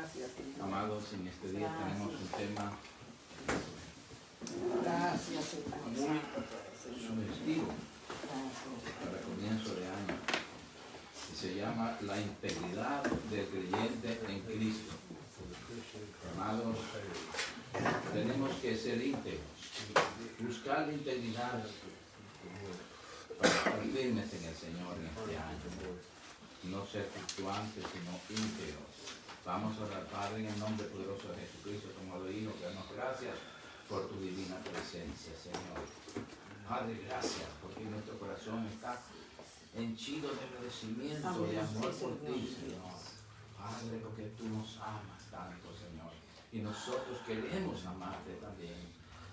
Gracias, Señor. Amados, en este día tenemos un tema Gracias, Señor. muy sugestivo Gracias. para comienzo de año. Y se llama la integridad del creyente en Cristo. Amados, tenemos que ser íntegros, buscar la integridad para estar firmes en el Señor en este año. No ser fluctuantes, sino íntegros. Vamos a orar, Padre, en el nombre poderoso de Jesucristo, como lo digo, te damos gracias por tu divina presencia, Señor. Padre, gracias, porque nuestro corazón está henchido de agradecimiento, Amén. de amor Sí, por Señor. ti, Señor. Padre, porque tú nos amas tanto, Señor. Y nosotros queremos amarte también.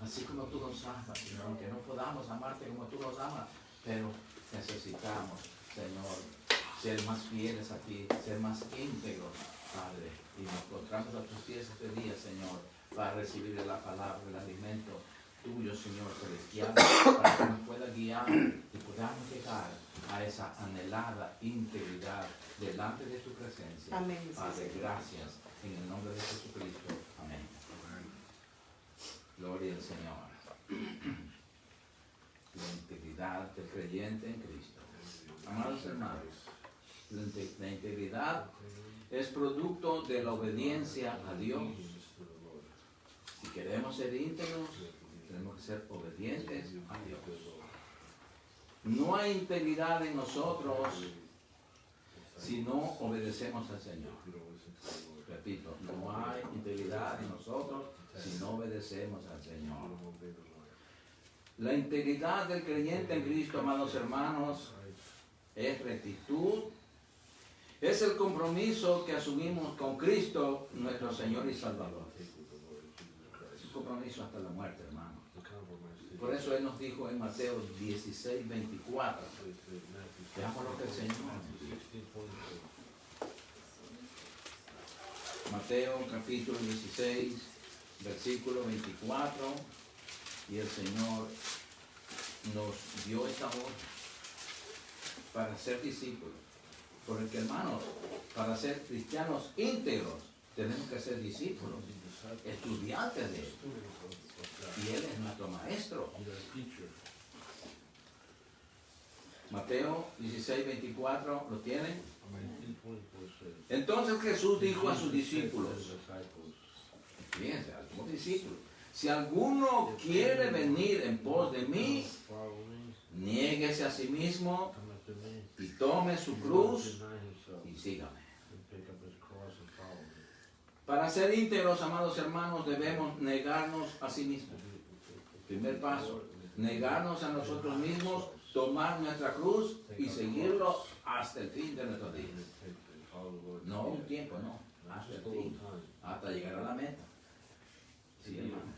Así como tú nos amas, Señor, aunque no podamos amarte como tú nos amas, pero necesitamos, Señor, ser más fieles a ti, ser más íntegros, Padre. Y nos encontramos a tus pies este día, Señor, para recibir la palabra, el alimento tuyo, Señor celestial, para que nos pueda guiar y podamos llegar a esa anhelada integridad delante de tu presencia. Amén. Padre, gracias. En el nombre de Jesucristo. Amén. Gloria al Señor. La integridad del creyente en Cristo. Amados hermanos, la integridad es producto de la obediencia a Dios. Si queremos ser íntegros, tenemos que ser obedientes a Dios. No hay integridad en nosotros si no obedecemos al Señor. Repito, no hay integridad en nosotros si no obedecemos al Señor. La integridad del creyente en Cristo, amados hermanos, es rectitud, es el compromiso que asumimos con Cristo, nuestro Señor y Salvador. Es un compromiso hasta la muerte, hermano. Por eso Él nos dijo en Mateo 16, 24. Veamos lo que el Señor nos dice. Mateo capítulo 16, versículo 24. Y el Señor nos dio esta voz para ser discípulos. Porque, hermanos, para ser cristianos íntegros, tenemos que ser discípulos, estudiantes de Él. Y Él es nuestro maestro. Mateo 16, 24, ¿lo tienen? Entonces Jesús dijo a sus discípulos, fíjense, como discípulos, si alguno quiere venir en pos de mí, niéguese a sí mismo y tome su cruz y sígame. Para ser íntegros, amados hermanos, debemos negarnos a sí mismos. Primer paso, negarnos a nosotros mismos, tomar nuestra cruz y seguirlo hasta el fin de nuestros días. No un tiempo, no, hasta el fin, hasta llegar a la meta. Sí, hermanos.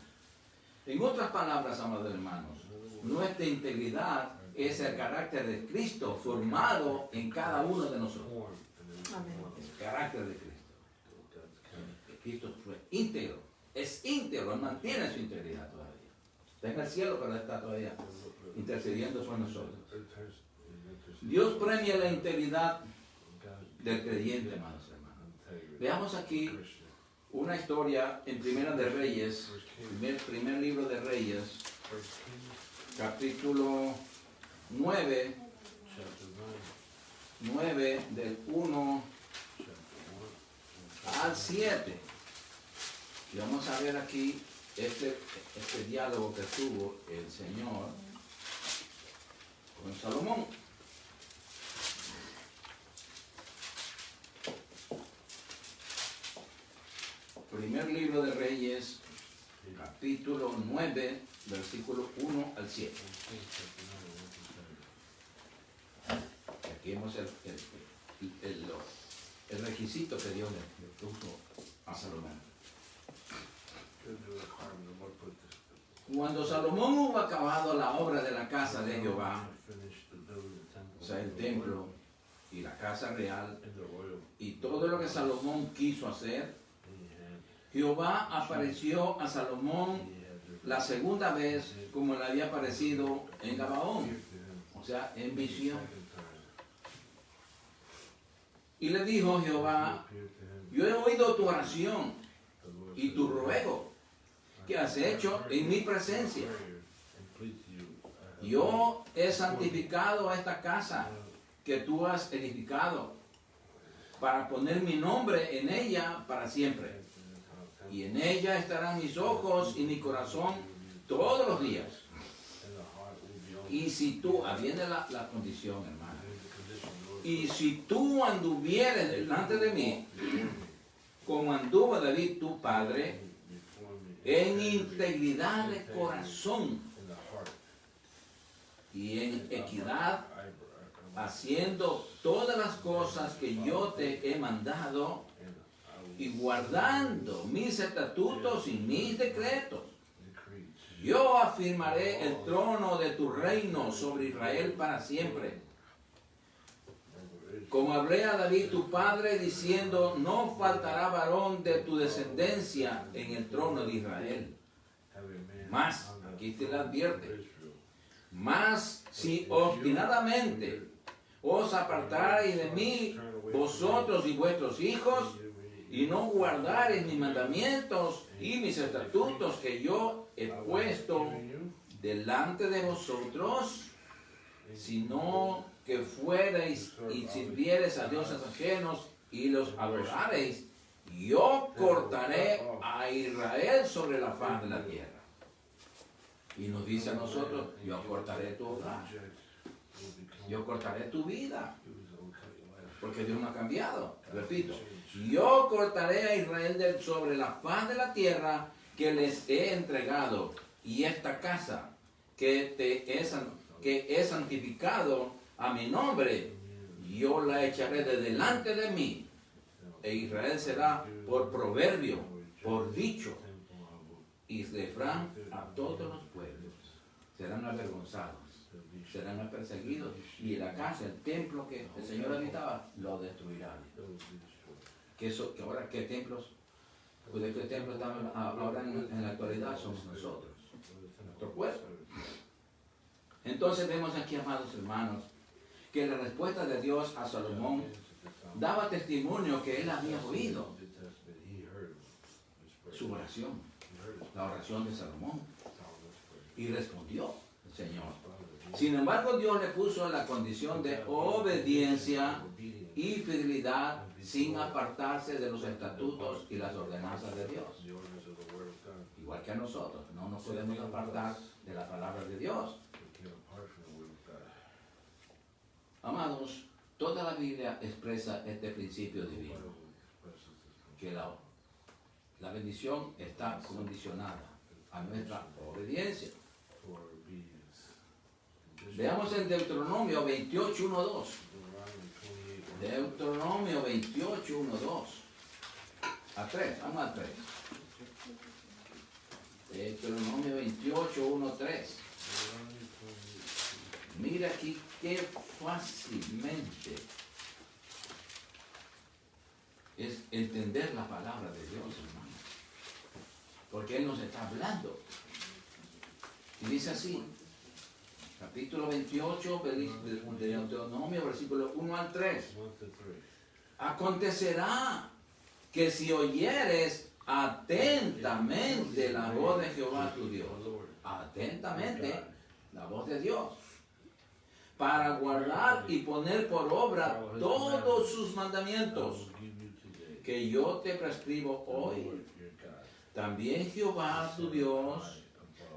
En otras palabras, amados hermanos, nuestra integridad es el carácter de Cristo formado en cada uno de nosotros. Amén. El carácter de Cristo. Cristo fue íntegro, es íntegro, mantiene su integridad todavía. Está en el cielo, pero está todavía intercediendo por nosotros. Dios premia la integridad del creyente, amados hermanos. Veamos aquí una historia en Primera de Reyes, primer libro de Reyes, capítulo 9, del 1 al 7. Y vamos a ver aquí este diálogo que tuvo el Señor con Salomón. Primer libro de Reyes, capítulo 9, versículo 1 al 7. Aquí vemos el requisito que Dios le puso a Salomón. Cuando Salomón hubo acabado la obra de la casa de Jehová, o sea, el templo y la casa real, y todo lo que Salomón quiso hacer, Jehová apareció a Salomón la segunda vez como le había aparecido en Gabaón, o sea, en visión. Y le dijo Jehová, yo he oído tu oración y tu ruego que has hecho en mi presencia. Yo he santificado esta casa que tú has edificado para poner mi nombre en ella para siempre. Y en ella estarán mis ojos y mi corazón todos los días. Y si tú, atiende la condición, hermano. Y si tú anduvieres delante de mí, como anduvo David tu padre, en integridad de corazón y en equidad, haciendo todas las cosas que yo te he mandado y guardando mis estatutos y mis decretos, yo afirmaré el trono de tu reino sobre Israel para siempre. Como hablé a David tu padre, diciendo, no faltará varón de tu descendencia en el trono de Israel. Mas, aquí te lo advierte, mas si obstinadamente os apartareis de mí, vosotros y vuestros hijos, y no guardareis mis mandamientos y mis estatutos que yo he puesto delante de vosotros, sino que fuereis y sirviereis a dioses ajenos y los adorareis, yo cortaré a Israel sobre la faz de la tierra. Y nos dice a nosotros, yo cortaré tu hogar, yo cortaré tu vida, porque Dios no ha cambiado. Repito, yo cortaré a Israel sobre la faz de la tierra que les he entregado, y esta casa que he santificado a mi nombre, yo la echaré de delante de mí, e Israel será por proverbio, por dicho, y refrán a todos los pueblos. Serán avergonzados, serán perseguidos, y la casa, el templo que el Señor habitaba, lo destruirá. Que ahora, ¿qué templos? Pues de qué templo estamos ahora en la actualidad somos nosotros, nuestro cuerpo. Entonces vemos aquí, amados hermanos, que la respuesta de Dios a Salomón daba testimonio que él había oído su oración, la oración de Salomón, y respondió el Señor. Sin embargo, Dios le puso la condición de obediencia y fidelidad sin apartarse de los estatutos y las ordenanzas de Dios. Igual que a nosotros, no nos podemos apartar de la palabra de Dios. Amados, toda la Biblia expresa este principio divino, que la bendición está condicionada a nuestra obediencia. Veamos en Deuteronomio 28:1-2. Deuteronomio 28:1-2. A 3, vamos a 3. Deuteronomio 28:1-3. Mira aquí qué fácilmente es entender la palabra de Dios, hermano. Porque Él nos está hablando. Y dice así, capítulo 28 de Deuteronomio, versículo 1-3. Acontecerá que si oyeres atentamente la voz de Jehová tu Dios, atentamente la voz de Dios, para guardar y poner por obra todos sus mandamientos que yo te prescribo hoy, también Jehová tu Dios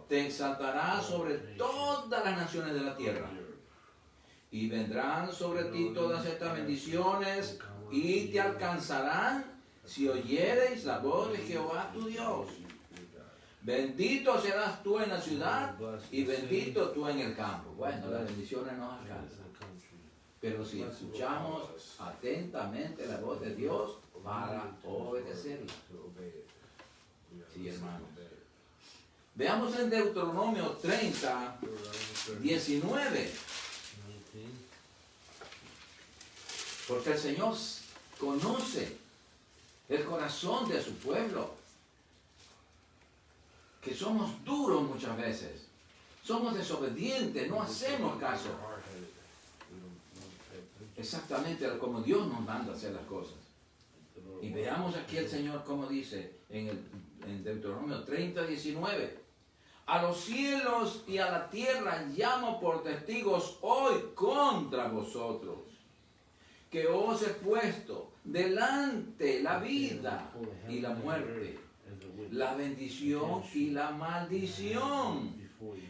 te exaltará sobre todas las naciones de la tierra, y vendrán sobre ti todas estas bendiciones y te alcanzarán si oyereis la voz de Jehová tu Dios. Bendito serás tú en la ciudad y bendito tú en el campo. Bueno, las bendiciones nos alcanzan, pero si escuchamos atentamente la voz de Dios para obedecerla. Sí, hermano. Veamos en Deuteronomio 30:19. Porque el Señor conoce el corazón de su pueblo, que somos duros muchas veces, somos desobedientes, no hacemos caso. exactamente como Dios nos manda a hacer las cosas. Y veamos aquí el Señor como dice en Deuteronomio 30, 19. A los cielos y a la tierra llamo por testigos hoy contra vosotros, que os he puesto delante la vida y la muerte, la bendición y la maldición.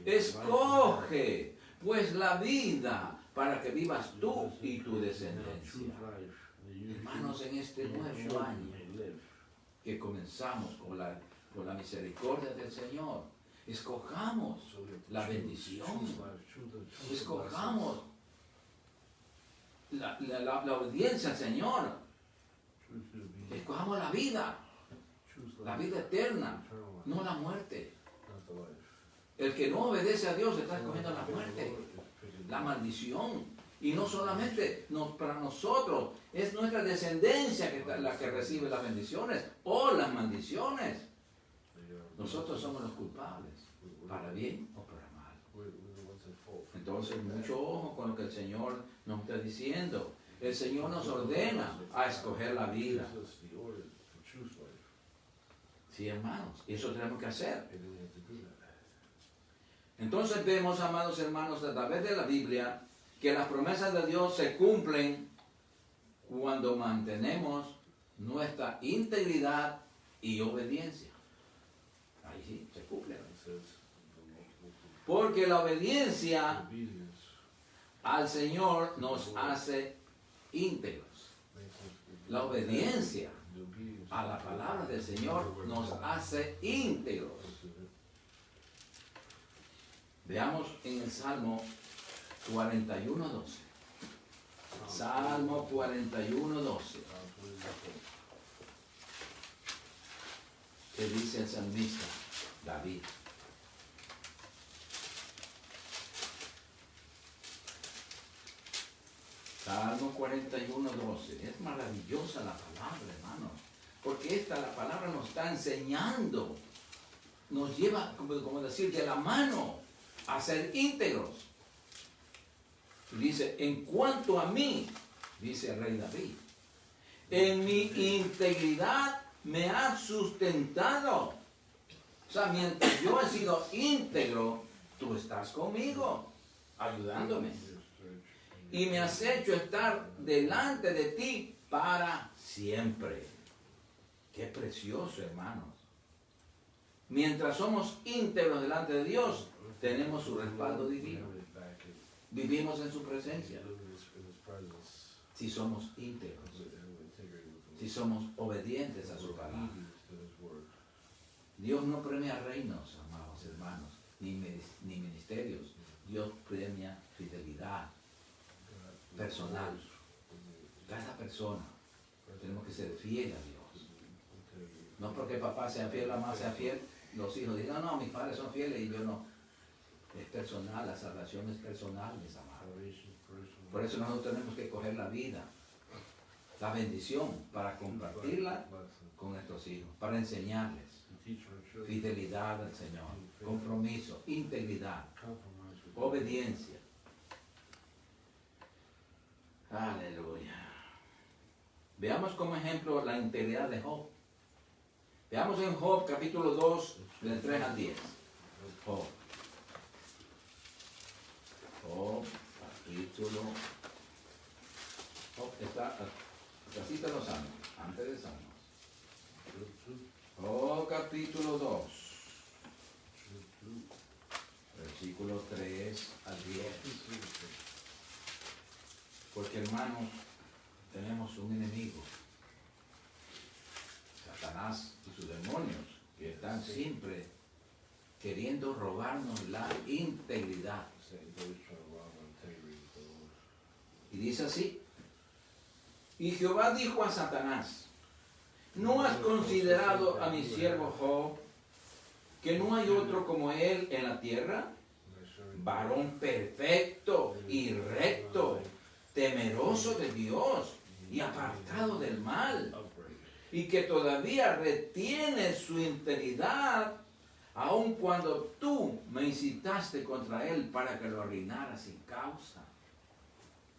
Escoge pues la vida para que vivas tú y tu descendencia. Hermanos, en este nuevo año que comenzamos con la misericordia del Señor, escojamos la bendición, escojamos la obediencia al Señor, escojamos la vida eterna, no la muerte. El que no obedece a Dios está escogiendo la muerte, la maldición. Y no solamente para nosotros, es nuestra descendencia la que recibe las bendiciones o las maldiciones. Nosotros somos los culpables, para bien o para mal. Entonces, mucho ojo con lo que el Señor nos está diciendo. El Señor nos ordena a escoger la vida. Sí, hermanos, y eso tenemos que hacer. Entonces vemos, amados hermanos, a través de la Biblia, que las promesas de Dios se cumplen cuando mantenemos nuestra integridad y obediencia. Ahí sí, se cumplen. Porque la obediencia al Señor nos hace íntegros. La obediencia a la palabra del Señor nos hace íntegros. Veamos en el Salmo 41:12. Salmo 41:12. ¿Qué dice el salmista David? Salmo 41:12. Es maravillosa la palabra, hermano. Porque la palabra nos está enseñando. Nos lleva, como decir, de la mano a ser íntegros. Dice, en cuanto a mí, dice el rey David, en mi integridad me has sustentado. O sea, mientras yo he sido íntegro, tú estás conmigo, ayudándome. Y me has hecho estar delante de ti para siempre. Qué precioso, hermanos. Mientras somos íntegros delante de Dios, tenemos su respaldo divino. Vivimos en su presencia. Si somos íntegros, si somos obedientes a su palabra. Dios no premia reinos, amados hermanos, ni ministerios. Dios premia fidelidad personal. Cada persona tenemos que ser fiel a Dios. No porque papá sea fiel, mamá sea fiel, los hijos digan, no, mis padres son fieles y yo no. Es personal, la salvación es personal, mis amados. Por eso nosotros tenemos que coger la vida, la bendición, para compartirla con nuestros hijos, para enseñarles fidelidad al Señor, compromiso, integridad, obediencia. Aleluya. Veamos como ejemplo la integridad de Job. Veamos en Job capítulo 2, del 3 al 10. Job. Job, capítulo. Job está casi de los Salmos, antes de Salmos. Job, capítulo 2, versículo 3 al 10. Porque, hermanos, tenemos un enemigo, Satanás y sus demonios, que están siempre queriendo robarnos la integridad. Y dice así: y Jehová dijo a Satanás, ¿no has considerado a mi siervo Job, que no hay otro como él en la tierra? Varón perfecto y recto, temeroso de Dios y apartado del mal, y que todavía retiene su integridad, aun cuando tú me incitaste contra él para que lo arruinara sin causa.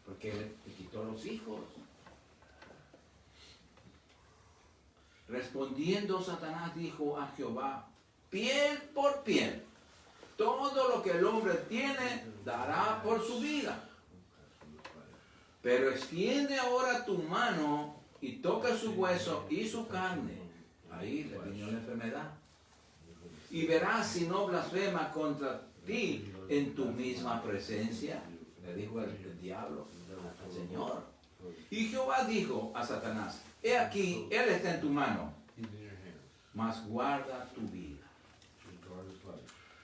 porque le quitó los hijos. Respondiendo Satanás dijo a Jehová, piel por piel, todo lo que el hombre tiene dará por su vida. Pero extiende ahora tu mano y toca su hueso y su carne. Ahí le vino la enfermedad. Y verás si no blasfema contra ti en tu misma presencia. Le dijo el diablo al Señor. Y Jehová dijo a Satanás, he aquí, él está en tu mano, mas guarda tu vida.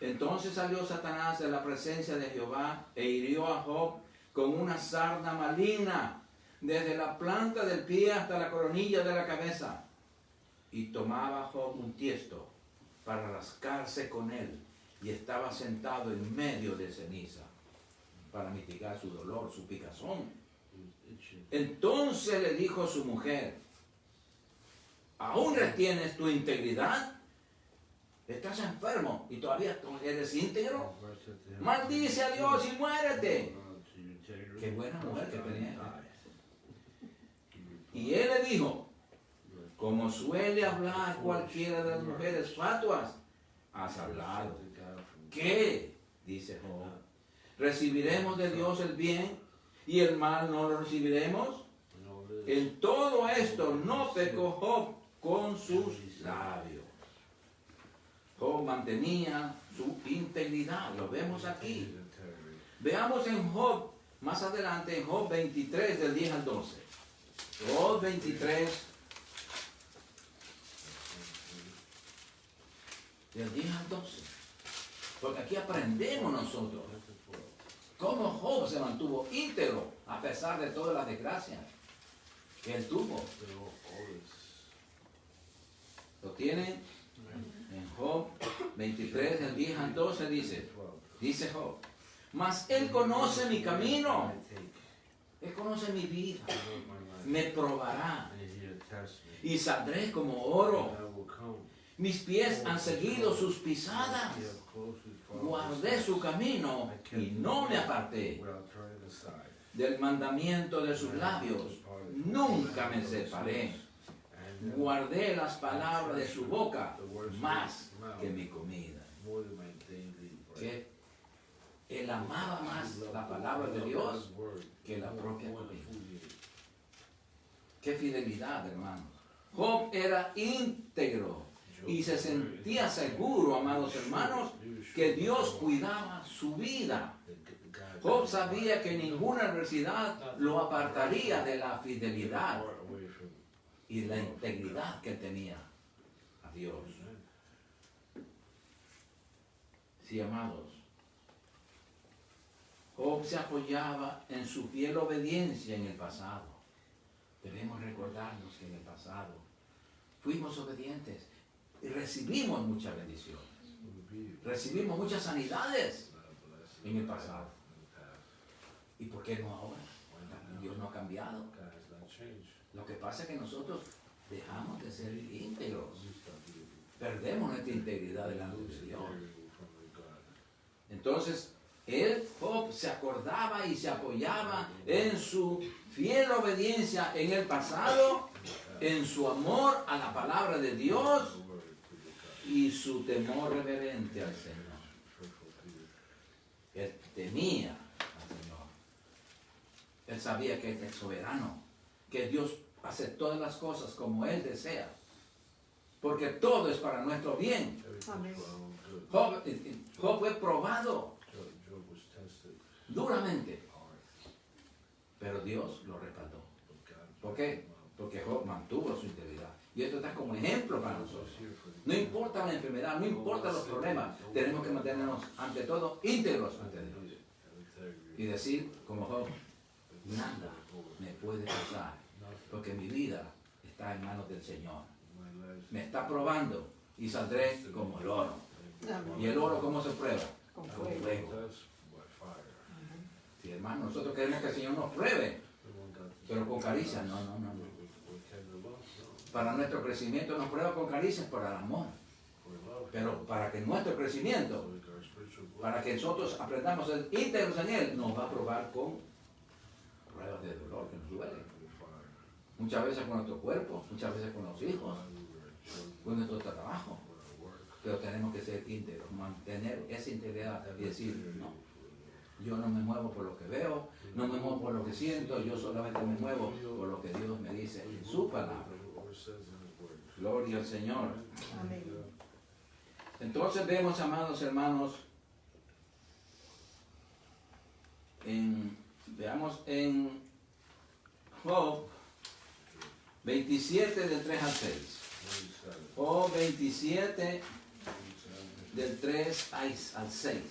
Entonces salió Satanás de la presencia de Jehová e hirió a Job con una sarna maligna, desde la planta del pie hasta la coronilla de la cabeza. Y tomaba Job un tiesto para rascarse con él, y estaba sentado en medio de ceniza, para mitigar su dolor, su picazón. Entonces le dijo a su mujer, ¿aún retienes tu integridad? ¿Estás enfermo y todavía eres íntegro? Maldice a Dios y muérete. Qué buena mujer que tenía. Y él le dijo, como suele hablar cualquiera de las mujeres fatuas, has hablado. ¿Qué? Dice Job. ¿Recibiremos de Dios el bien y el mal no lo recibiremos? En todo esto no pecó Job con sus labios. Job mantenía su integridad, lo vemos aquí. Veamos en Job, más adelante, en Job 23, del 10 al 12. Job 23, del 10 al 12. Porque aquí aprendemos nosotros cómo Job se mantuvo íntegro a pesar de todas las desgracias que él tuvo. Lo tienen en Job 23, del 10 al 12, dice Job, mas él conoce mi camino, él conoce mi vida, me probará y saldré como oro. Mis pies han seguido sus pisadas, guardé su camino y no me aparté del mandamiento de sus labios, nunca me separé. Guardé las palabras de su boca más que mi comida. Que él amaba más la palabra de Dios que la propia comida. Qué fidelidad, hermanos. Job era íntegro y se sentía seguro, amados hermanos, que Dios cuidaba su vida. Job sabía que ninguna adversidad lo apartaría de la fidelidad y la integridad que tenía a Dios. Sí, amados. Job se apoyaba en su fiel obediencia en el pasado. Debemos recordarnos que en el pasado fuimos obedientes y recibimos muchas bendiciones. Recibimos muchas sanidades en el pasado. ¿Y por qué no ahora? Dios no ha cambiado. Lo que pasa es que nosotros dejamos de ser íntegros. Perdemos nuestra integridad delante de Dios. Entonces, Job se acordaba y se apoyaba en su fiel obediencia en el pasado, en su amor a la palabra de Dios y su temor reverente al Señor. Él temía al Señor. Él sabía que Él es soberano, que Dios hace todas las cosas como Él desea, porque todo es para nuestro bien. Amén. Job fue probado duramente, pero Dios lo respaldó. ¿Por qué? Porque Job mantuvo su integridad. Y esto está como ejemplo para nosotros. No importa la enfermedad, no importa los problemas, tenemos que mantenernos ante todo íntegros ante Dios. Y decir, como Job, nada me puede pasar, porque mi vida está en manos del Señor. Me está probando y saldré como el oro. ¿Y el oro cómo se prueba? Con Con fuego. fuego. Sí, hermano, nosotros queremos que el Señor nos pruebe, pero con caricias, no. Para nuestro crecimiento nos prueba con caricias por el amor. Pero para que nuestro crecimiento, para que nosotros aprendamos a ser íntegros en Él, nos va a probar con pruebas de dolor que nos duelen. Muchas veces con nuestro cuerpo, muchas veces con los hijos, con nuestro trabajo. Pero tenemos que ser íntegros, mantener esa integridad y decir, no, yo no me muevo por lo que veo, no me muevo por lo que siento, yo solamente me muevo por lo que Dios me dice en su palabra. Gloria al Señor. Amén. Entonces vemos, amados hermanos, veamos en Job 27 del 3 al 6. Job 27 del 3 al 6.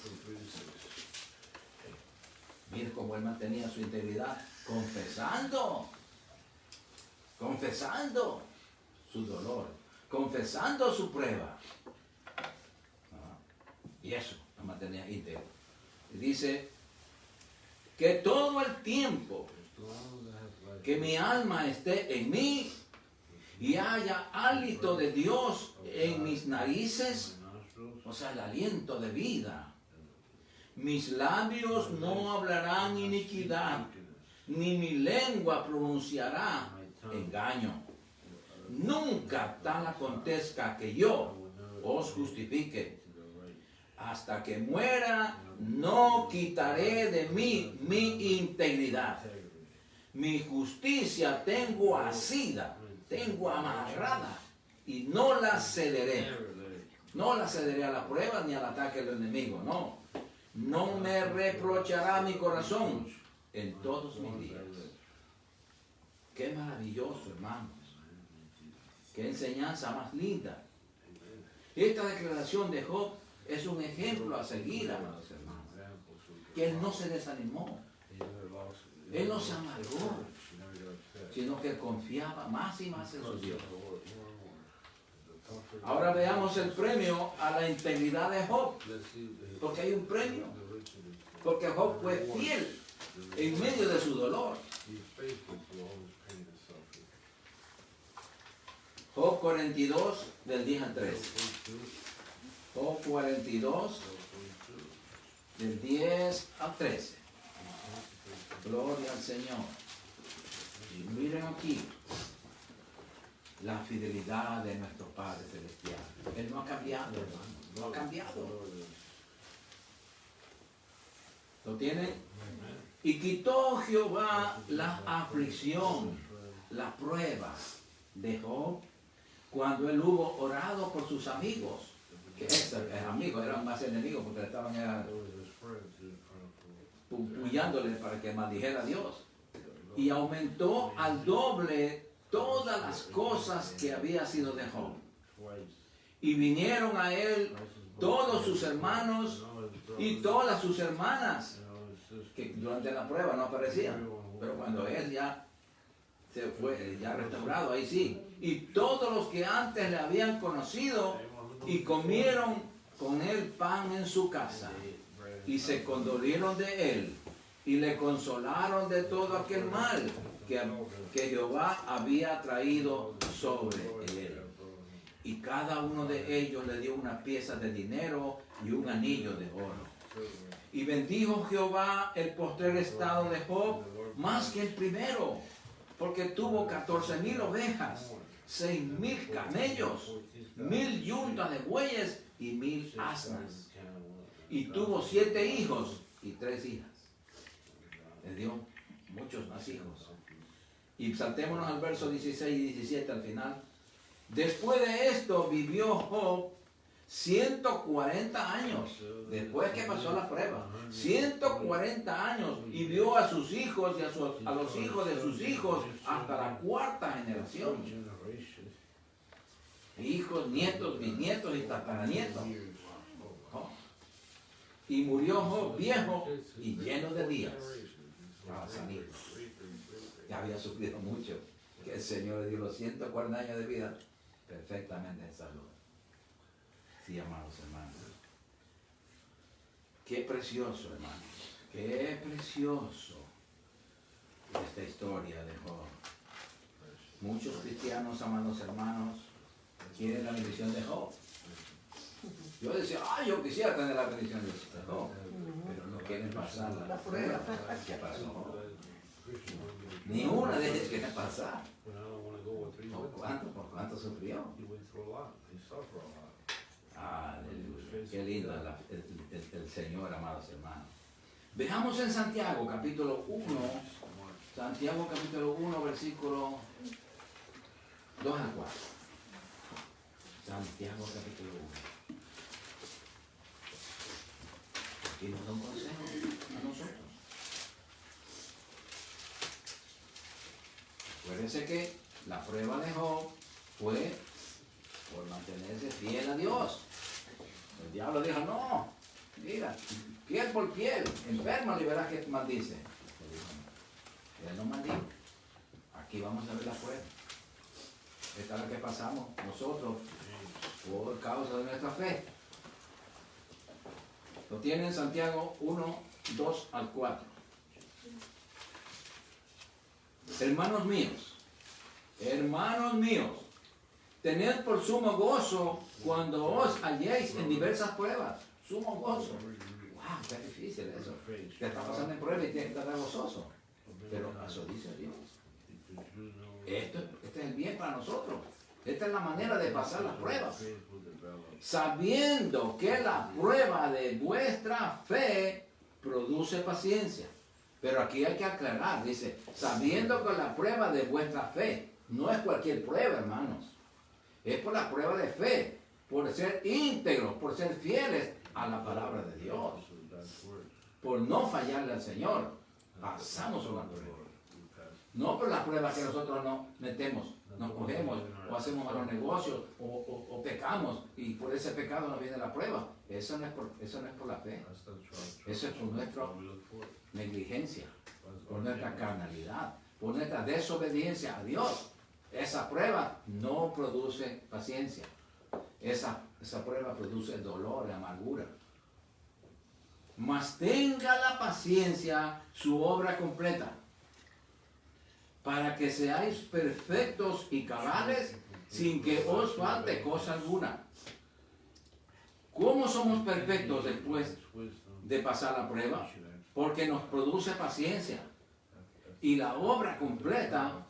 Mire cómo él mantenía su integridad, confesando su dolor, confesando su prueba. Y eso lo mantenía íntegro. Y dice que todo el tiempo que mi alma esté en mí y haya hálito de Dios en mis narices, o sea, el aliento de vida, mis labios no hablarán iniquidad, ni mi lengua pronunciará engaño. Nunca tal acontezca que yo os justifique. Hasta que muera, no quitaré de mí mi integridad. Mi justicia tengo asida, tengo amarrada, y no la cederé. No la cederé a la prueba ni al ataque del enemigo, no. No me reprochará mi corazón en todos mis días. Qué maravilloso, hermanos. Qué enseñanza más linda. Esta declaración de Job es un ejemplo a seguir, amados hermanos. Que él no se desanimó. Él no se amargó, sino que confiaba más y más en su Dios. Ahora veamos el premio a la integridad de Job. Porque hay un premio. Porque Job fue fiel en medio de su dolor. Job 42, del 10 al 13. Job 42, del 10 al 13. Gloria al Señor. Y miren aquí la fidelidad de nuestro Padre Celestial. Él no ha cambiado, hermano. No ha cambiado. ¿Lo tienen? Y quitó Jehová la aflicción, la prueba de Job, cuando él hubo orado por sus amigos. Que estos amigos eran más enemigos porque estaban puyándole para que maldijera a Dios. Y aumentó al doble todas las cosas que había sido de Job. Y vinieron a él todos sus hermanos y todas sus hermanas, que durante la prueba no aparecían, pero cuando él ya se fue, ya restaurado, ahí sí. Y todos los que antes le habían conocido y comieron con él pan en su casa, y se condolieron de él, y le consolaron de todo aquel mal que Jehová había traído sobre él. Y cada uno de ellos le dio una pieza de dinero y un anillo de oro. Y bendijo Jehová el postrer estado de Job más que el primero, porque tuvo 14,000 ovejas, 6,000 camellos, 1,000 yuntas de bueyes y 1,000 asnas. Y tuvo 7 hijos y 3 hijas. Le dio muchos más hijos. Y saltémonos al verso 16 y 17 al final. Después de esto vivió Job 140 años. Después que pasó la prueba. 140 años. Y vio a sus hijos y a los hijos de sus hijos hasta la 4ª generación. Hijos, nietos, bisnietos y tataranietos. Oh. Y murió Job viejo y lleno de días. Ya había sufrido mucho. Que el Señor le dio los 140 años de vida perfectamente en salud. Sí, amados hermanos. Qué precioso, hermanos. Qué precioso esta historia de Job. Muchos cristianos, amados hermanos, quieren la bendición de Job. Yo decía, yo quisiera tener la bendición de Job, pero no quieren pasar la prueba que pasó. Ni una de que pasar. When I don't want to go with three ¿Por cuánto sufrió? He went through a lot. He suffered a lot. Aleluya. Qué lindo el Señor, amados hermanos. Veamos en Santiago, capítulo 1. Santiago, capítulo 1, versículo 2 al 4. Santiago, capítulo 1. Aquí nos da un consejo a nosotros. Acuérdense que la prueba de Job fue por mantenerse fiel a Dios. El diablo dijo, no, mira, piel por piel, enfermo y verás que maldice. Él dijo, no, él no maldijo. Aquí vamos a ver la prueba. Esta es la que pasamos nosotros por causa de nuestra fe. Lo tiene en Santiago 1, 2 al 4. Hermanos míos, tened por sumo gozo cuando os halléis en diversas pruebas. Sumo gozo. Wow, está difícil eso. Te está pasando en prueba y tienes que estar gozoso. Pero eso dice Dios. Este es el bien para nosotros. Esta es la manera de pasar las pruebas. Sabiendo que la prueba de vuestra fe produce paciencia. Pero aquí hay que aclarar, dice, sabiendo que la prueba de vuestra fe, no es cualquier prueba, hermanos. Es por la prueba de fe, por ser íntegros, por ser fieles a la palabra de Dios. Por no fallarle al Señor, pasamos una prueba. No por la prueba que nosotros nos metemos, nos cogemos, o hacemos malos negocios, o pecamos, y por ese pecado nos viene la prueba. Eso no es por la fe. Eso es por nuestra negligencia, por nuestra carnalidad, por nuestra desobediencia a Dios. Esa prueba no produce paciencia. Esa prueba produce dolor y amargura. Mas tenga la paciencia su obra completa, para que seáis perfectos y cabales sin que os falte cosa alguna. ¿Cómo somos perfectos después de pasar la prueba? Porque nos produce paciencia. Y la obra completa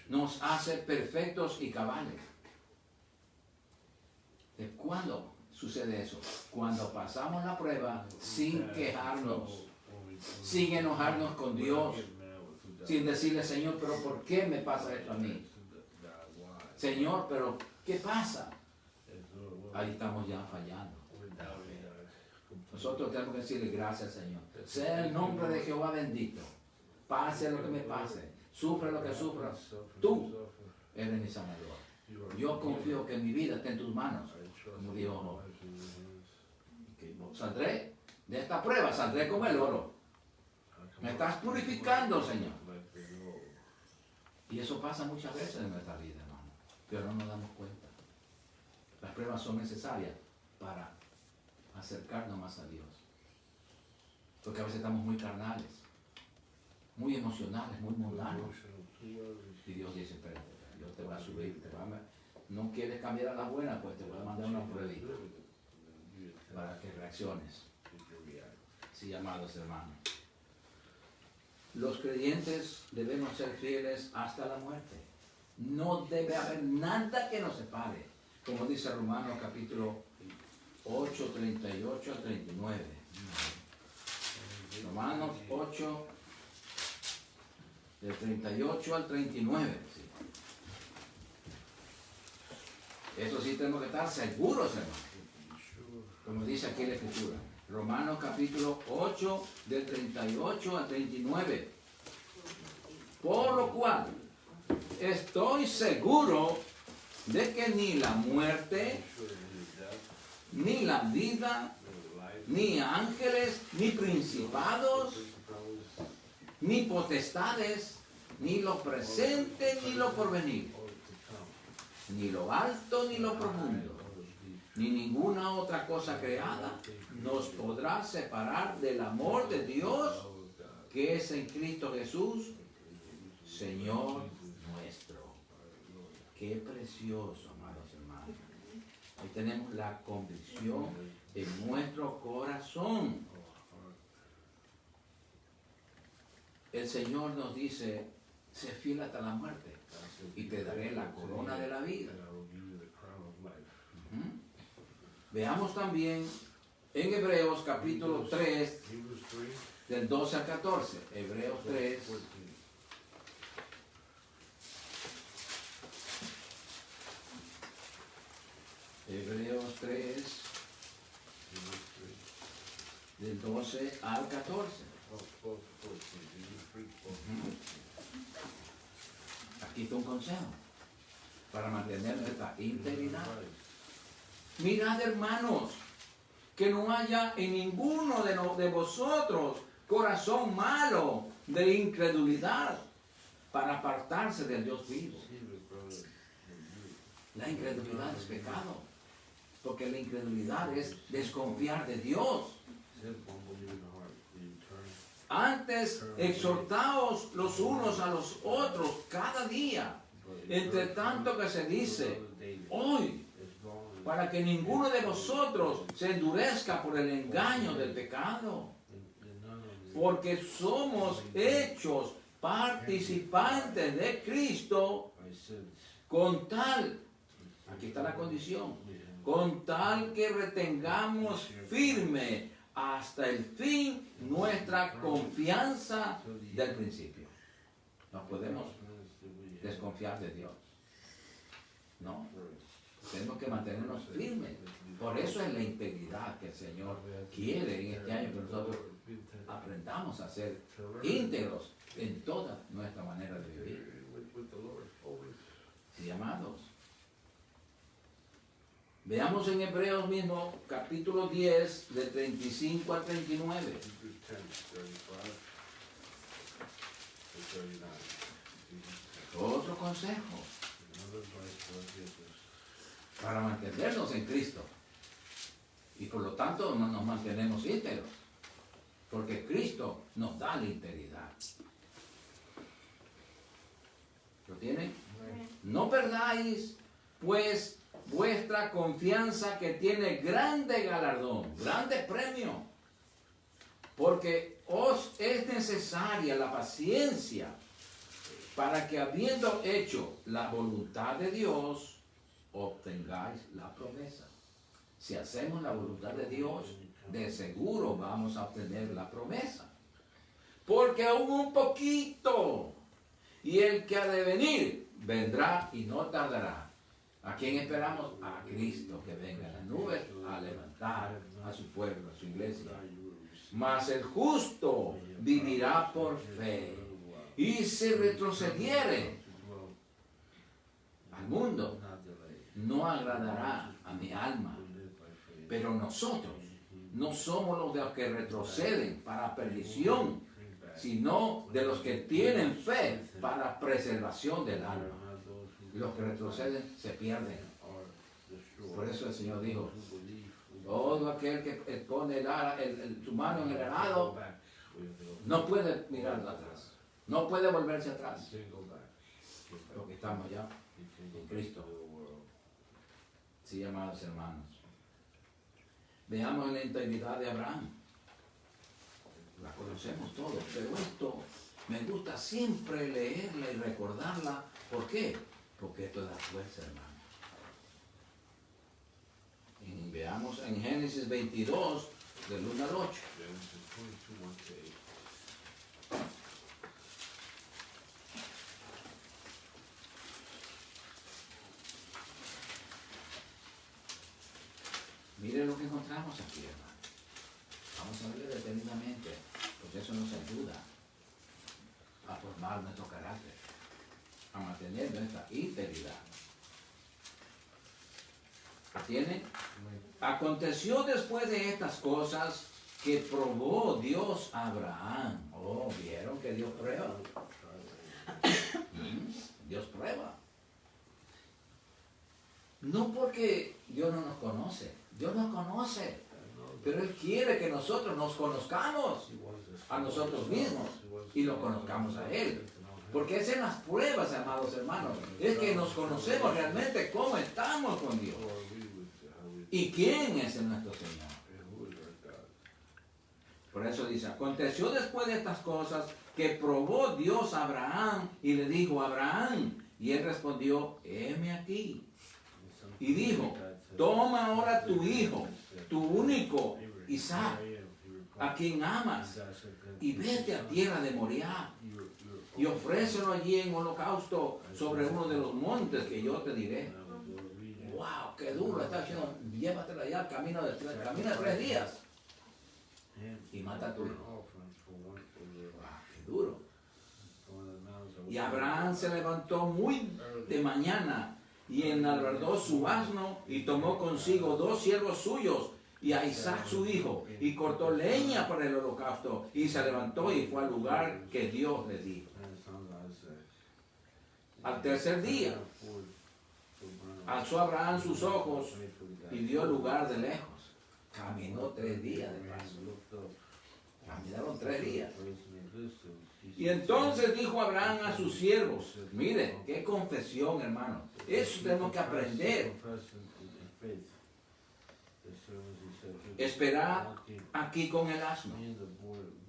nos hace perfectos y cabales. ¿De cuándo sucede eso? Cuando pasamos la prueba sin quejarnos, sin enojarnos con Dios, sin decirle, Señor, pero ¿por qué me pasa esto a mí? Señor, pero ¿qué pasa? Ahí estamos ya fallando. Nosotros tenemos que decirle gracias, Señor. Sea el nombre de Jehová bendito. Pase lo que me pase. Sufra lo que sufra. Tú eres mi sanador. Yo confío que mi vida está en tus manos. Como dijo, saldré de esta prueba, saldré como el oro. Me estás purificando, Señor. Y eso pasa muchas veces en nuestra vida, hermano. Pero no nos damos cuenta. Las pruebas son necesarias para acercarnos más a Dios. Porque a veces estamos muy carnales, muy emocionales, muy mundanos. Y Dios dice, espérate, yo te voy a subir, no quieres cambiar a la buena, pues te voy a mandar una pruebita para que reacciones. Sí, amados hermanos. Los creyentes debemos ser fieles hasta la muerte. No debe haber nada que nos separe. Como dice Romanos capítulo 8, 38 a 39. Romanos 8, del 38 al 39. ¿Sí? Eso sí tenemos que estar seguros, hermano. Como dice aquí la Escritura. Romanos capítulo 8, del 38 al 39. Por lo cual, estoy seguro de que ni la muerte, ni la vida, ni ángeles, ni principados, ni potestades, ni lo presente, ni lo porvenir, ni lo alto, ni lo profundo, ni ninguna otra cosa creada nos podrá separar del amor de Dios que es en Cristo Jesús, Señor nuestro. Qué precioso, amados hermanos. Ahí tenemos la convicción en nuestro corazón. el Señor nos dice, sé fiel hasta la muerte y te daré la corona de la vida. Ujú. Veamos también en Hebreos capítulo 3, del 12 al 14. Hebreos 3. Hebreos 3, del 12 al 14. Aquí está un consejo para mantener nuestra integridad. Mirad, hermanos, que no haya en ninguno de vosotros corazón malo de incredulidad para apartarse del Dios vivo. La incredulidad es pecado, porque la incredulidad es desconfiar de Dios. Antes, exhortaos los unos a los otros cada día, entre tanto que se dice hoy, para que ninguno de vosotros se endurezca por el engaño del pecado, porque somos hechos participantes de Cristo con tal, aquí está la condición, con tal que retengamos firme hasta el fin nuestra confianza del principio. No podemos desconfiar de Dios. No. Tenemos que mantenernos firmes. Por eso es la integridad que el Señor quiere en este año, que nosotros aprendamos a ser íntegros en toda nuestra manera de vivir. Sí, amados. Veamos en Hebreos mismo, capítulo 10, de 35 al 39. Otro consejo para mantenernos en Cristo. Y por lo tanto no nos mantenemos íntegros, porque Cristo nos da la integridad. ¿Lo tienen? No perdáis, pues, vuestra confianza, que tiene grande galardón, grande premio, porque os es necesaria la paciencia, para que habiendo hecho la voluntad de Dios, obtengáis la promesa. Si hacemos la voluntad de Dios, de seguro vamos a obtener la promesa. Porque aún un poquito, y el que ha de venir, vendrá y no tardará. ¿A quién esperamos? A Cristo, que venga en las nubes a levantar a su pueblo, a su iglesia. Mas el justo vivirá por fe. Y si retrocediere al mundo, no agradará a mi alma. Pero nosotros no somos los de los que retroceden para perdición, sino de los que tienen fe para preservación del alma. Los que retroceden se pierden. Por eso el Señor dijo, todo aquel que pone su mano en el arado no puede mirar atrás, no puede volverse atrás, porque estamos ya en Cristo. Sí, amados hermanos. Veamos la integridad de Abraham. La conocemos todos, pero esto me gusta siempre leerla y recordarla. ¿Por qué? Porque esto da fuerza, hermano. Y veamos en Génesis 22, del 1 al 8. Miren lo que encontramos aquí, hermano. Vamos a verlo detenidamente, porque eso nos ayuda a formar nuestro carácter, a mantener nuestra integridad. ¿Tienen? Aconteció después de estas cosas que probó Dios a Abraham. Oh, ¿vieron que Dios prueba? Dios prueba. No porque Dios no nos conoce. Dios nos conoce. Pero Él quiere que nosotros nos conozcamos a nosotros mismos y lo conozcamos a Él. Porque es en las pruebas, amados hermanos, es que nos conocemos realmente cómo estamos con Dios. ¿Y quién es nuestro Señor? Por eso dice, aconteció después de estas cosas que probó Dios a Abraham y le dijo, Abraham, y él respondió, heme aquí. Y dijo, toma ahora tu hijo, tu único, Isaac, a quien amas, y vete a tierra de Moriah, y ofrécelo allí en holocausto sobre uno de los montes que yo te diré. ¡Wow! ¡Qué duro! Está diciendo, llévatelo allá, camina de 3 días, y mata a tu hijo. ¡Wow! ¡Qué duro! Y Abraham se levantó muy de mañana, y enalbardó su asno, y tomó consigo 2 siervos suyos, y a Isaac su hijo, y cortó leña para el holocausto, y se levantó y fue al lugar que Dios le dijo. Al tercer día, alzó Abraham sus ojos y vio el lugar de lejos. Caminó 3 días de paso. Caminaron 3 días. Y entonces dijo Abraham a sus siervos, mire, qué confesión, hermano. Eso tenemos que aprender. Esperad aquí con el asno.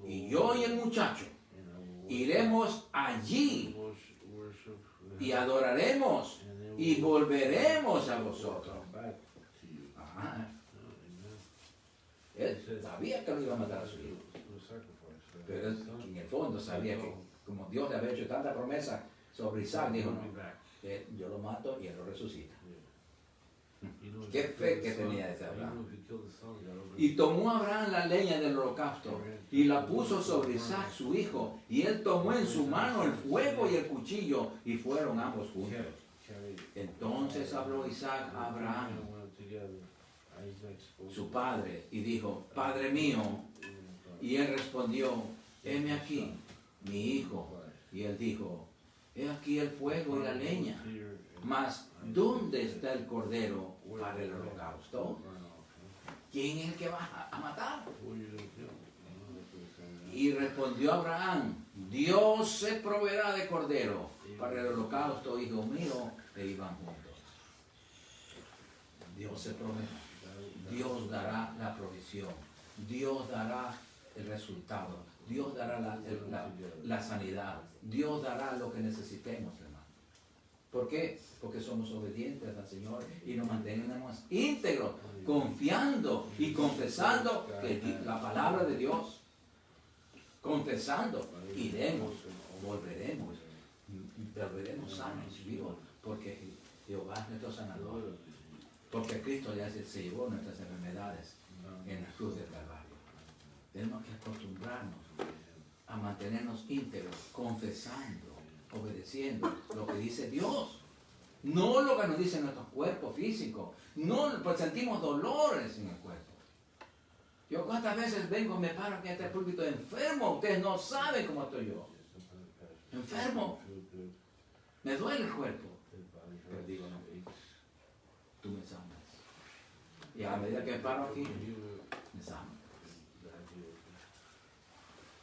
Y yo y el muchacho iremos allí y adoraremos y volveremos a vosotros. Ajá. Él sabía que lo iba a matar a su hijo. Pero él, en el fondo sabía que como Dios le había hecho tanta promesa sobre Isaac, dijo, no, yo lo mato y él lo resucita. Qué fe que tenía ese Abraham. Y tomó Abraham la leña del holocausto y la puso sobre Isaac su hijo, y él tomó en su mano el fuego y el cuchillo, y fueron ambos juntos. Entonces habló Isaac a Abraham, su padre, y dijo, Padre mío. Y él respondió, heme aquí, mi hijo. Y él dijo, he aquí el fuego y la leña, mas ¿dónde está el cordero para el holocausto? ¿Quién es el que va a matar? Y respondió Abraham, Dios se proveerá de cordero para el holocausto, hijo mío. E iban juntos. Dios se proveerá. Dios dará la provisión. Dios dará el resultado. Dios dará la sanidad. Dios dará lo que necesitemos, hermano. ¿Por qué? Porque somos obedientes al Señor y nos mantenemos íntegros, confiando y confesando que la palabra de Dios, confesando, iremos, volveremos sanos, vivos, porque Jehová es nuestro sanador, porque Cristo ya se llevó nuestras enfermedades en la cruz del Calvario. Tenemos que acostumbrarnos a mantenernos íntegros, confesando, obedeciendo lo que dice Dios, no lo que nos dice nuestro cuerpo físico. No, pues sentimos dolores en el cuerpo. Yo cuántas veces vengo, me paro aquí en este púlpito enfermo, ustedes no saben cómo estoy yo, enfermo, me duele el cuerpo, pero digo, no, tú me sanas, y a la medida que me paro aquí, me sanas.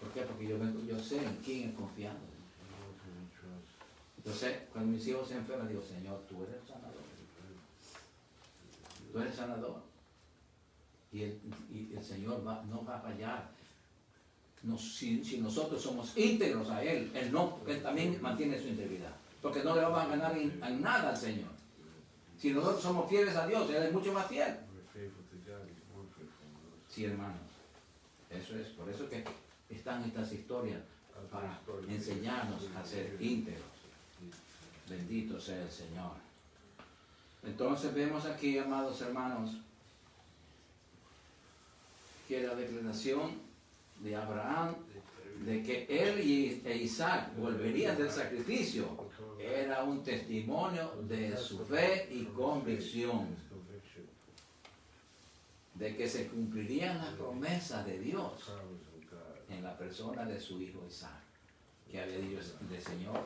¿Por qué? Porque yo sé en quién he confiado. Entonces, cuando mis hijos se enferman, digo, Señor, tú eres el sanador. Tú eres sanador. Y el Señor no va a fallar. Si nosotros somos íntegros a Él, Él también mantiene su integridad. Porque no le vamos a ganar en nada al Señor. Si nosotros somos fieles a Dios, Él es mucho más fiel. Sí, hermanos. Eso es. Por eso que están estas historias para enseñarnos a ser íntegros. Bendito sea el Señor. Entonces vemos aquí, amados hermanos, que la declaración de Abraham de que él e Isaac volverían del sacrificio era un testimonio de su fe y convicción de que se cumplirían las promesas de Dios en la persona de su hijo Isaac, que había dicho del Señor,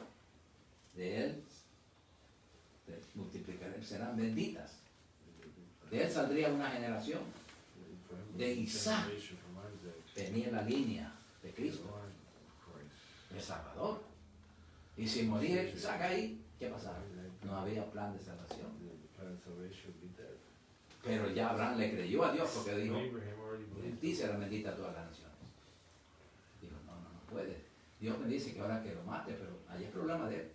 de él multiplicaré, serán benditas. De él saldría una generación. De Isaac venía la línea de Cristo, el Salvador. Y si moría Isaac ahí, ¿qué pasaba? No había plan de salvación. Pero ya Abraham le creyó a Dios porque dijo, en ti será bendita todas las naciones. puede. Dios me dice que ahora que lo mate, pero ahí es problema de él.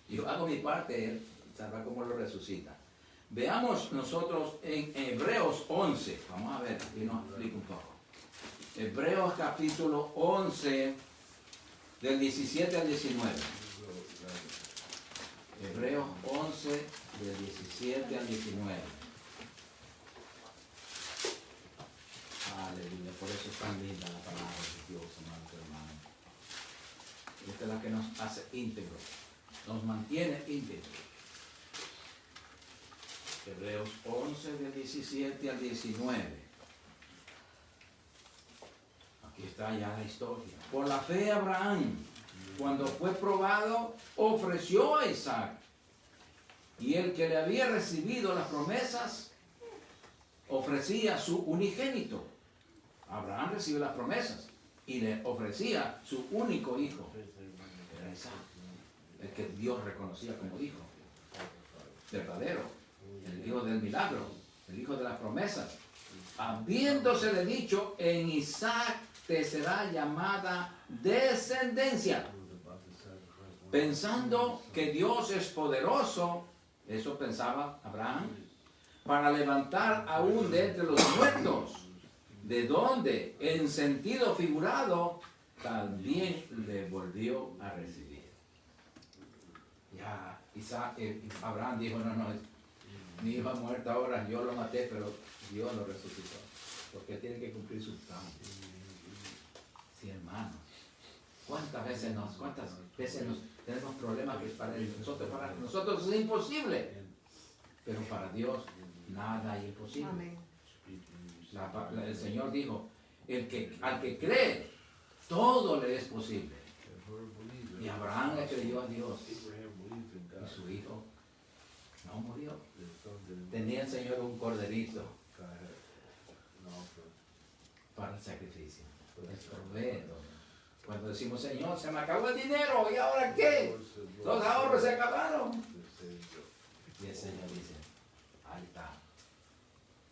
Yo hago mi parte, él sabrá cómo lo resucita. Veamos nosotros en Hebreos 11. Vamos a ver, aquí nos explica un poco. Hebreos capítulo 11, del 17 al 19. Hebreos 11, del 17 al 19. Aleluya, por eso es tan linda la palabra de Dios, hermanos y hermanos. Esta es la que nos hace íntegros, nos mantiene íntegros. Hebreos 11, del 17 al 19. Aquí está ya la historia. Por la fe Abraham, cuando fue probado, ofreció a Isaac. Y el que le había recibido las promesas, ofrecía su unigénito. Abraham recibió las promesas y le ofrecía su único hijo. Era Isaac, el que Dios reconocía como hijo verdadero, el hijo del milagro, el hijo de las promesas. Habiéndosele dicho, en Isaac te será llamada descendencia. Pensando que Dios es poderoso, eso pensaba Abraham, para levantar aún de entre los muertos, de donde, en sentido figurado, también le volvió a recibir. Ya Abraham dijo, no, mi hijo ha muerto ahora, yo lo maté, pero Dios lo resucitó, porque tiene que cumplir su plan. Sí, hermanos, ¿cuántas veces nos tenemos problemas que para nosotros es imposible, pero para Dios nada es imposible? Amén. El Señor dijo, al que cree, todo le es posible. Y Abraham le creyó a Dios. Y su hijo no murió. Tenía el Señor un corderito para el sacrificio. El proveedor. Cuando decimos, Señor, se me acabó el dinero, ¿y ahora qué? Los ahorros se acabaron. Y el Señor dice, ahí está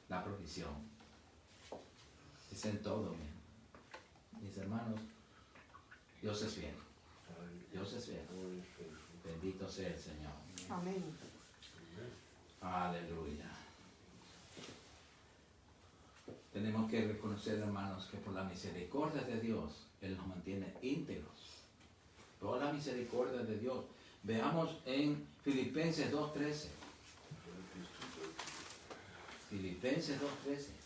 la provisión. Es en todo, mis hermanos. Dios es fiel. Dios es fiel. Bendito sea el Señor. Amén. Aleluya. Tenemos que reconocer, hermanos, que por la misericordia de Dios, Él nos mantiene íntegros. Por la misericordia de Dios. Veamos en Filipenses 2:13. Filipenses 2:13.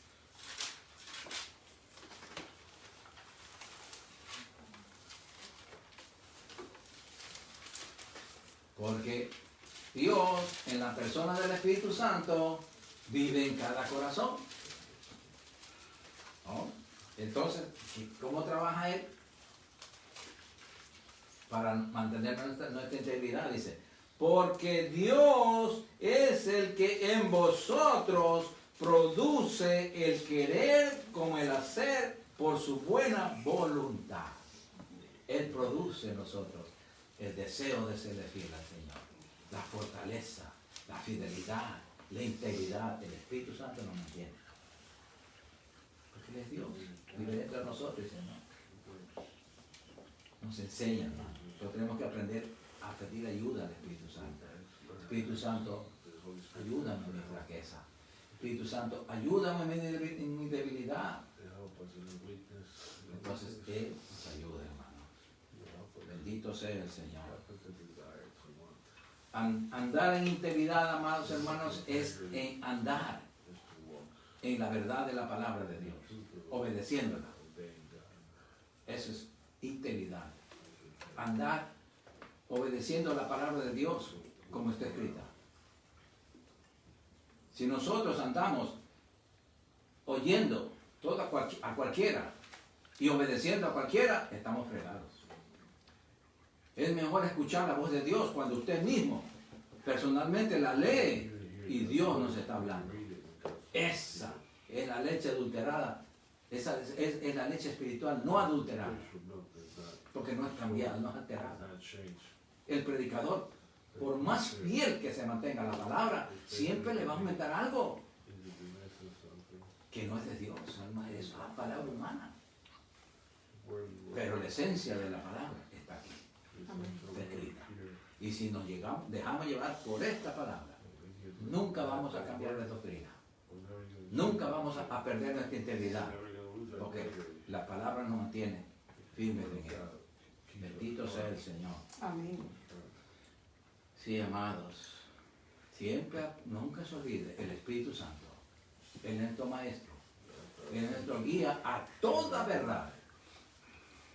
Porque Dios, en la persona del Espíritu Santo, vive en cada corazón. ¿No? Entonces, ¿cómo trabaja Él? Para mantener nuestra integridad, dice, porque Dios es el que en vosotros produce el querer como el hacer por su buena voluntad. Él produce en nosotros el deseo de serle fiel al Señor, la fortaleza, la fidelidad, la integridad. El Espíritu Santo nos mantiene. Porque Él es Dios, vive dentro de nosotros, ¿no? Nos enseña, ¿no? Nosotros tenemos que aprender a pedir ayuda al Espíritu Santo. Espíritu Santo, ayúdame en mi flaqueza. Espíritu Santo, ayúdame en mi debilidad. Entonces Él nos ayuda, hermano. Bendito sea el Señor. Andar en integridad, amados hermanos, es en andar en la verdad de la palabra de Dios, obedeciéndola. Eso es integridad. Andar obedeciendo la palabra de Dios como está escrita. Si nosotros andamos oyendo a cualquiera y obedeciendo a cualquiera, estamos fregados. Es mejor escuchar la voz de Dios cuando usted mismo personalmente la lee y Dios nos está hablando. Esa es la leche adulterada. Esa es la leche espiritual no adulterada. Porque no es cambiada, no es alterada. El predicador, por más fiel que se mantenga la palabra, siempre le va a aumentar algo que no es de Dios, es palabra humana. Pero la esencia de la palabra está aquí, escrita. Y si nos dejamos llevar por esta palabra, nunca vamos a cambiar de doctrina. Nunca vamos a perder nuestra integridad. Porque la palabra nos mantiene firmes en él. Bendito sea el Señor. Amén. Sí, amados. Siempre, nunca se olvide, el Espíritu Santo es nuestro maestro, es nuestro guía a toda verdad.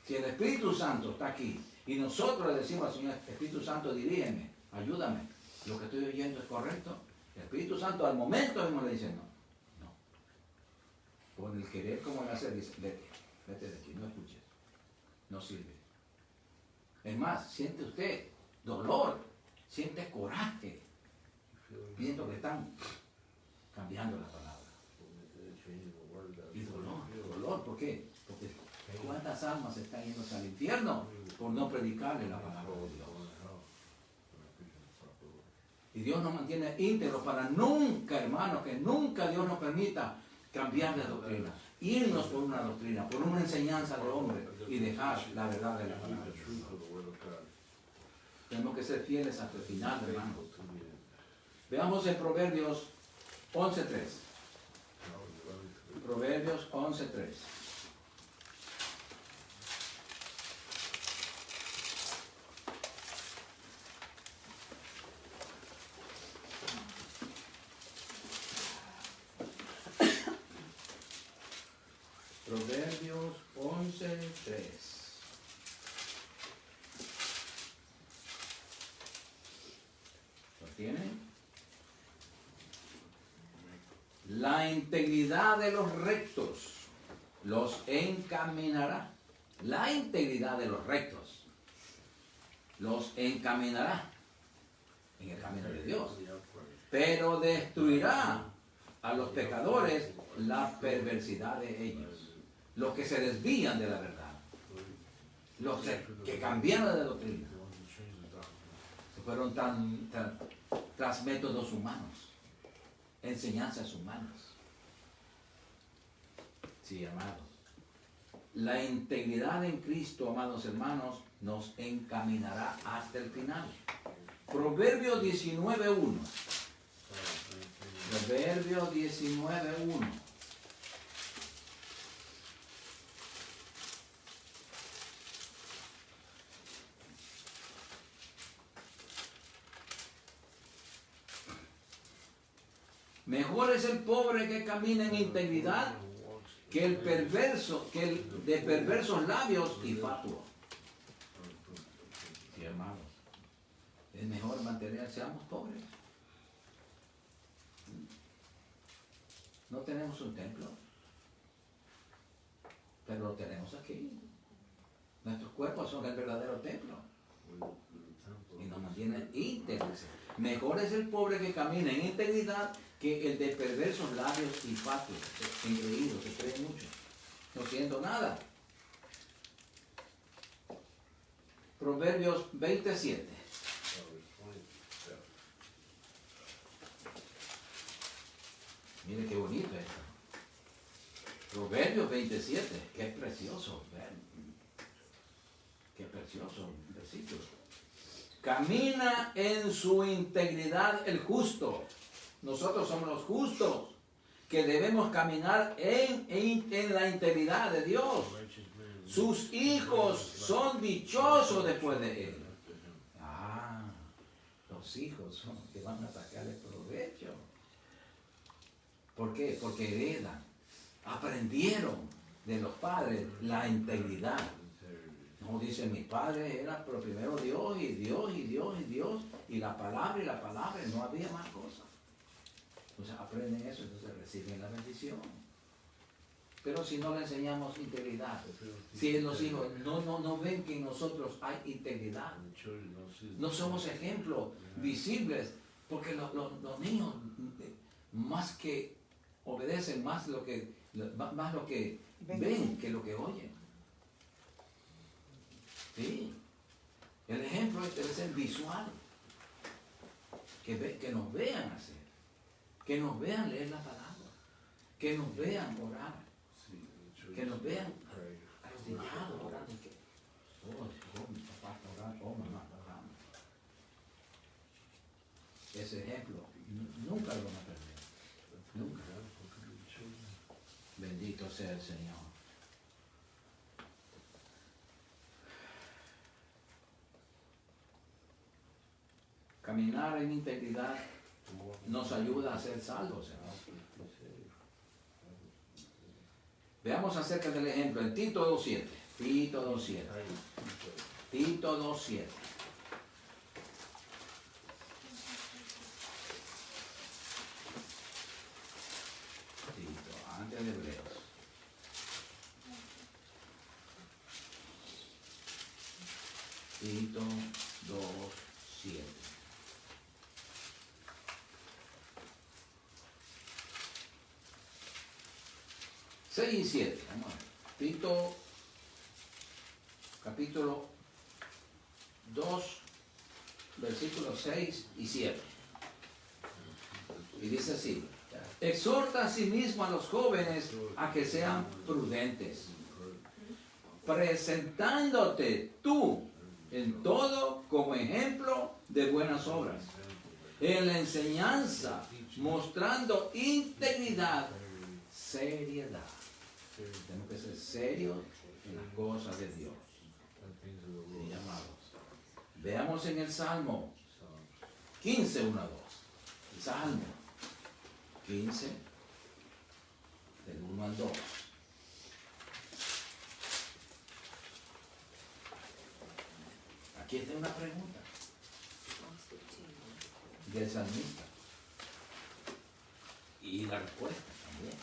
Si el Espíritu Santo está aquí y nosotros le decimos al Señor, Espíritu Santo, dirígeme, ayúdame, lo que estoy oyendo es correcto, el Espíritu Santo al momento mismo le dice no. Con el querer como el hacer dice, vete de aquí, no escuches, no sirve. Es más, siente usted dolor, siente coraje, viendo que están cambiando la palabra. Y dolor, ¿por qué? Porque ¿cuántas almas están yendo al infierno por no predicarle la palabra de Dios? Y Dios nos mantiene íntegros para nunca, hermanos, que nunca Dios nos permita cambiar de doctrina, irnos por una doctrina, por una enseñanza de hombre y dejar la verdad de la palabra. Tenemos que ser fieles hasta el final, hermanos. Veamos en Proverbios 11:3. Proverbios 11:3. Proverbios 11:3. ¿Lo tienen? La integridad de los rectos los encaminará. La integridad de los rectos los encaminará en el camino de Dios. Pero destruirá a los pecadores la perversidad de ellos. Los que se desvían de la verdad. Los que cambiaron de doctrina. Se fueron tras métodos humanos. Enseñanzas humanas. Sí, amados. La integridad en Cristo, amados hermanos, nos encaminará hasta el final. Proverbio 19:1. Proverbio 19:1. Mejor es el pobre que camina en integridad que el perverso, que el de perversos labios y fatuo. Sí, hermanos. Es mejor seamos pobres. No tenemos un templo, pero lo tenemos aquí. Nuestros cuerpos son el verdadero templo. Y nos mantienen íntegros. Mejor es el pobre que camina en integridad que el de perversos labios y fatuos, engreídos, se cree mucho, no siendo nada. Proverbios 27. Mire qué bonito esto. Proverbios 27, qué precioso. Qué precioso versículo. Camina en su integridad el justo. Nosotros somos los justos que debemos caminar en la integridad de Dios. Sus hijos son dichosos después de él. Ah, los hijos son los que van a sacarle provecho. ¿Por qué? Porque heredan, aprendieron de los padres la integridad. No dicen mis padres eran, pero primero Dios y Dios y Dios y Dios y la palabra, no había más cosas. Entonces aprenden eso, entonces reciben la bendición. Pero si no le enseñamos integridad, si los hijos no ven que en nosotros hay integridad, no somos ejemplos visibles, porque los niños más que obedecen, más lo que ven que lo que oyen. Sí. El ejemplo debe ser visual. Que nos vean hacer. Que nos vean leer la palabra. Que nos vean orar. Que nos vean a arrodillado orando. Mi papá está orando, mamá está orando. Ese ejemplo nunca lo van a perder. Nunca. Bendito sea el Señor. Caminar en integridad nos ayuda a ser salvos, hermano. Veamos acerca del ejemplo en Tito 2.7. Tito 2.7. Tito 2.7. Tito, antes de Hebreos. Tito 2.7. 6 y 7, vamos a ver. Tito, capítulo 2, versículos 6 y 7. Y dice así: exhorta a sí mismo a los jóvenes a que sean prudentes, presentándote tú en todo como ejemplo de buenas obras, en la enseñanza, mostrando integridad, seriedad. Tenemos que ser serios en las cosas de Dios. Sí, amados. Veamos en el Salmo 15, 1 a 2. Salmo 15, del 1 al 2. Aquí está una pregunta del salmista. Y la respuesta también.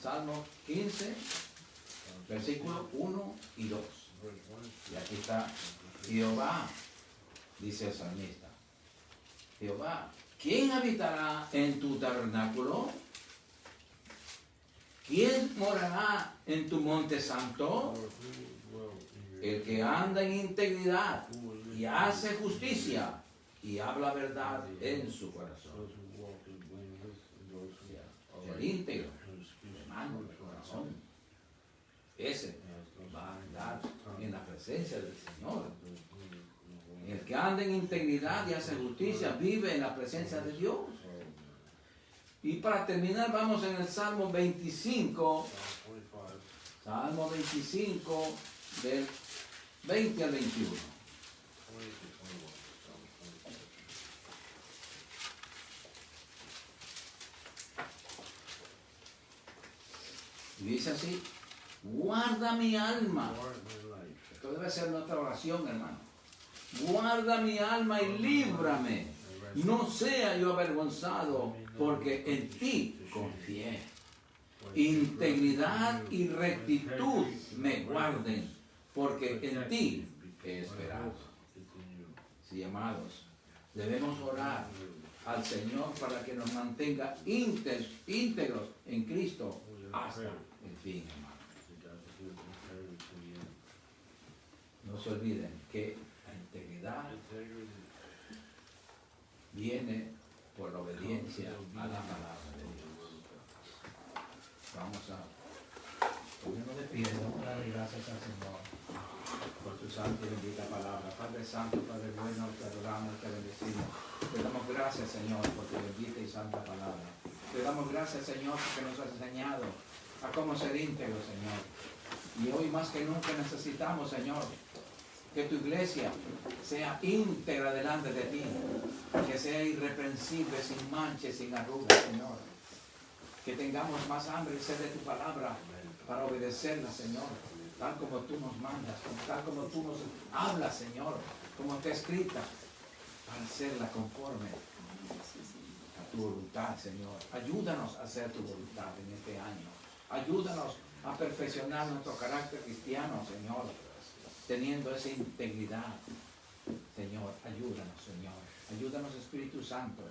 Salmo 15, versículos 1 y 2. Y aquí está: Jehová, dice el salmista, Jehová, ¿quién habitará en tu tabernáculo? ¿Quién morará en tu monte santo? El que anda en integridad y hace justicia y habla verdad en su corazón. El íntegro, hermano, el corazón, ese va a andar en la presencia del Señor. El que anda en integridad y hace justicia vive en la presencia de Dios. Y para terminar, vamos en el Salmo 25. Salmo 25, del 20 al 21. Y dice así: guarda mi alma. Esto debe ser nuestra oración, hermano. Guarda mi alma y líbrame. No sea yo avergonzado, porque en ti confié. Integridad y rectitud me guarden, porque en ti he esperado. Sí, amados, debemos orar al Señor para que nos mantenga íntegros en Cristo hasta el fin, hermano. No se olviden que la integridad viene por la obediencia a la palabra de Dios. Vamos a ponernos de pie, vamos a darle gracias al Señor por tu santa y bendita palabra. Padre Santo, Padre bueno, te adoramos, te bendecimos. Te damos gracias, Señor, por tu bendita y santa palabra. Te damos gracias, Señor, porque nos has enseñado a cómo ser íntegro, Señor. Y hoy más que nunca necesitamos, Señor, que tu iglesia sea íntegra delante de ti, que sea irreprensible, sin manches, sin arrugas, Señor. Que tengamos más hambre y sed de tu palabra para obedecerla, Señor, tal como tú nos mandas, tal como tú nos hablas, Señor, como está escrita, para hacerla conforme a tu voluntad, Señor. Ayúdanos a hacer tu voluntad en este año. Ayúdanos a perfeccionar nuestro carácter cristiano, Señor, teniendo esa integridad. Señor, ayúdanos, Señor. Ayúdanos, Espíritu Santo,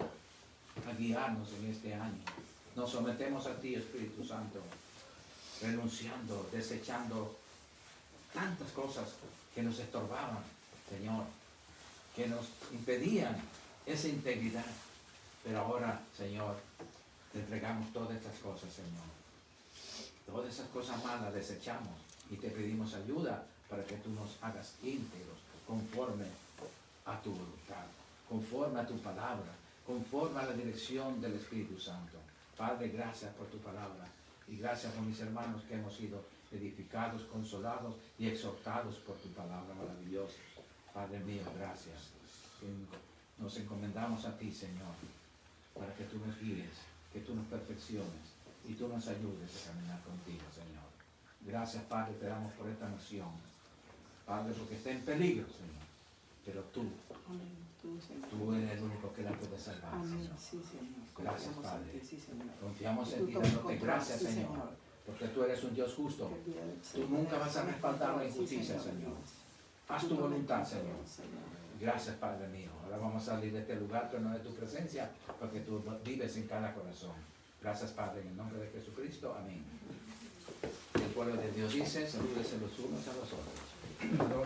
a guiarnos en este año. Nos sometemos a ti, Espíritu Santo, renunciando, desechando tantas cosas que nos estorbaban, Señor, que nos impedían esa integridad. Pero ahora, Señor, te entregamos todas estas cosas, Señor. Todas esas cosas malas desechamos y te pedimos ayuda para que tú nos hagas íntegros, conforme a tu voluntad, conforme a tu palabra, conforme a la dirección del Espíritu Santo. Padre, gracias por tu palabra y gracias por mis hermanos que hemos sido edificados, consolados y exhortados por tu palabra maravillosa. Padre mío, gracias. Nos encomendamos a ti, Señor, para que tú nos guíes, que tú nos perfecciones y tú nos ayudes a caminar contigo, Señor. Gracias, Padre, te damos por esta nación. Padre, porque está en peligro, Señor. Pero tú eres el único que la puede salvar, Señor. Sí, Señor. Gracias, Confiamos Padre. en ti, sí, Señor. Confiamos Que en tú ti, tomes dándote control, gracias, sí, Señor. Porque tú eres un Dios justo. Que el día del Tú Señor nunca vas a tomes respaldar la control, sí, injusticia, Señor. Haz Tú tu tomes voluntad, control, Señor. Gracias, Padre mío. Ahora vamos a salir de este lugar, pero no de tu presencia, porque tú vives en cada corazón. Gracias, Padre, en el nombre de Jesucristo. Amén. El pueblo de Dios dice, salúdense los unos a los otros. Gloria